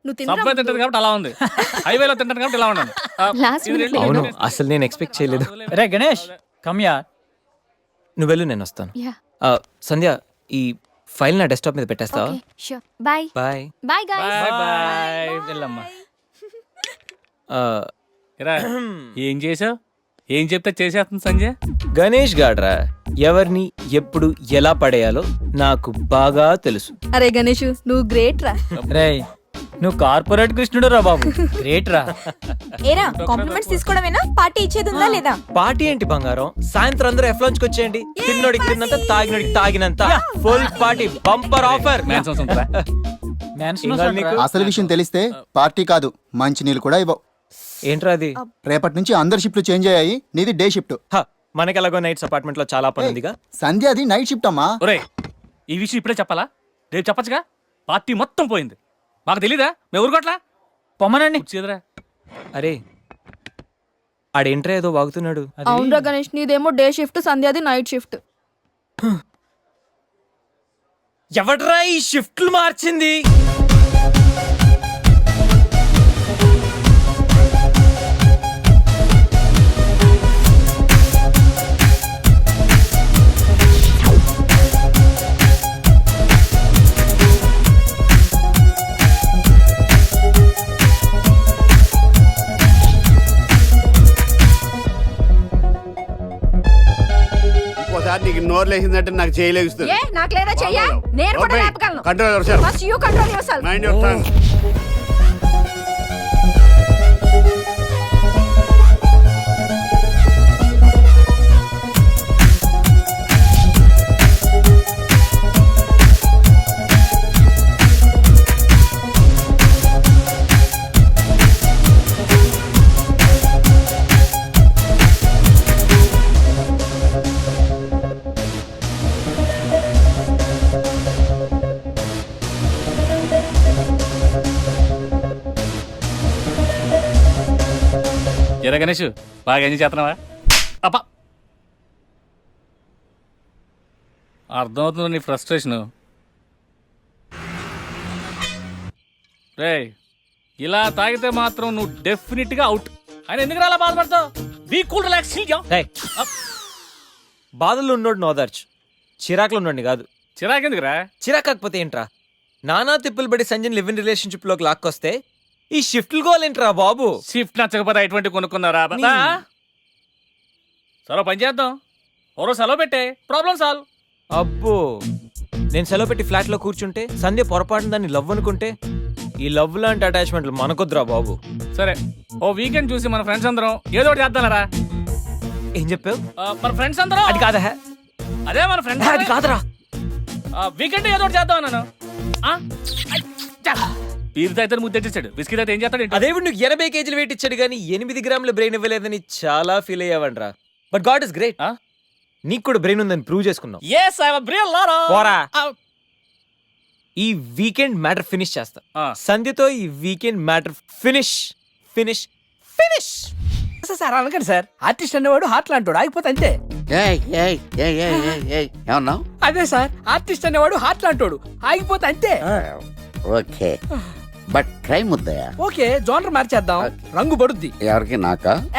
నువ్వు సబ్వే తింటది కాబట్టి అలా ఉంది, హైవేలో తింటది కాబట్టి ఇలా ఉన్నాను. Last minute అవును అసలు నేను ఎక్స్పెక్ట్ చేయలేదు. రే గణేష్ కమ్యా. నువ్వు వెళ్ళు, నేను వస్తాను. యా సంధ్య, ఈ ఫైల్ నా డెస్క్టాప్ మీద పెట్టేస్తావా? Okay sure bye bye. Bye guys bye bye. వెళ్ళమ్మా. ఇరా, ఏం చేసావు? ఏం చెప్తే చేసేస్తుంది సంజయ్. గణేష్ గాడ్రా, ఎవరిని ఎప్పుడు ఎలా పడేయాలో నాకు బాగా తెలుసు. అరే గణేష్ నువ్వు గ్రేట్ రా. రే నువ్వు కార్పొరేట్ కృష్ణుడు రా బాబు, గ్రేట్ రా. ఏరా కాంప్లిమెంట్స్ తీసుకోవడమేనా, పార్టీ ఇచ్చేది ఉందా లేదా? పార్టీ ఏంటి బంగారం, సాయంత్రం అందరూ ఎఫ్లాంచ్కి వచ్చేయండి. తిన్నోడికి తిన్నంత, తాగినోడికి తాగినంత, ఫుల్ పార్టీ, బంపర్ ఆఫర్. మ్యాన్సన్స్ ఉంటుందా? అసలు విషయం తెలిస్తే పార్టీ కాదు మంచి నీళ్ళు కూడా ఇవ్వవు. ఏంట్రా అది? రేపటి నుంచి అందరి షిఫ్ట్లు చేంజ్ అయ్యాయి, నీది డే షిఫ్ట్. మనకి ఎలాగో నైట్స్ అపార్ట్మెంట్ లో చాలా పని ఉందిగా. సంధ్య అది నైట్ షిఫ్ట్ అమ్మా. ఒరే, ఈ విషయం ఇప్పుడే చెప్పాలా? రేపు చెప్పచ్చుగా. పార్టీ మొత్తం పోయింది, మాకు తెలీదా? మేము ఊరుకోట్లా. పొమ్మనండి. చేదరా. అరే ఆడేంట్రా ఏదో వాగుతున్నాడు. అవునరా గణేష్, నీదేమో డే షిఫ్ట్, సంధ్యాది నైట్ షిఫ్ట్. ఎవడ్రా ఈ షిఫ్ట్లు మార్చింది? ఇంకోసారి నీకు నోరు లేచిందంటే నాకు చేయలేస్తుంది. ఏ నాకు లేదా చెయ్యా, నేను కూడా లేపగలను. Control your self. First you control your self. Mind your tongue. ఎరా గణేష్, బాగా ఎంజాయ్ చేస్తున్నావా? అప్ప అర్థమవుతుంది నీ ఫ్రస్ట్రేషను. రే, ఇలా తాగితే మాత్రం నువ్వు డెఫినెట్ గా అవుట్. ఆయన ఎందుకు అలా బాధపడతావు? Be cool, relax. బాధల్లో ఉన్నోడు నోదార్చు, చిరాకులో ఉన్నోడిని కాదు. చిరాకెందుకురా? చిరాకాకపోతే ఏంట్రా? నానా తిప్పులు పడి సంజయ్ లివ్ ఇన్ రిలేషన్షిప్ లోకి లాక్కొస్తే ఈ షిఫ్ట్లు గోలేంట్రా బాబు? షిఫ్ట్ నచ్చకపోతే ఎటువంటి కొనుక్కున్నారా? సరే పని చేద్దాం, ఓరో సెలవు పెట్టే, ప్రాబ్లం సాల్వ్. అబ్బో, నేను సెలవు పెట్టి ఫ్లాట్ లో కూర్చుంటే సంధ్య పొరపాటున దాన్ని లవ్ అనుకుంటే, ఈ లవ్ లాంటి అటాచ్మెంట్లు మనకొద్దురా బాబు. సరే, ఓ వీకెండ్ చూసి మన ఫ్రెండ్స్ అందరం ఏదో ఒకటి చేద్దాంరా. ఏం చెప్పావు? మన ఫ్రెండ్స్ అందరం. అది కాదా? అదే మన ఫ్రెండ్స్. అది కాదురా. వీకెండ్ ఏదో ఒకటి చేద్దాం అన్నాను. పీరుతో అయితే ముద్దెట్టించాడు, బిస్కెట్ అయితే ఏం చేస్తాడు? అదేవిడు నువ్వు 80 కేజీలు వెయిట్ ఇచ్చాడు కానీ 8 గ్రాముల బ్రెయిన్ ఇవ్వలేదని చాలా ఫీల్ అయ్యావంట్రా. బట్ గాడ్ ఇస్ గ్రేట్, నీకు కూడా బ్రెయిన్ ఉందని ప్రూవ్ చేసుకున్నావు. ఈ వీకెండ్ మ్యాటర్ ఫినిష్ చేస్తా. సంధ్యతో ఈ weekend matter finish finish finish. Sir అనకండి సార్, ఆర్టిస్ట్ అనేవాడు హార్ట్ లాంటి ఆగిపోతే అంతే. ఏమన్నావు? అదే సార్, ఆర్టిస్ట్ అనేవాడు హార్ట్ లాంటోడు, ఆగిపోతే అంతే. ఓకే, బట్ క్రైమ్ వద్దయా? ఓకే, జోనర్ మార్చేద్దాం, రంగు పడుద్ది. ఎవరికి? నాకా?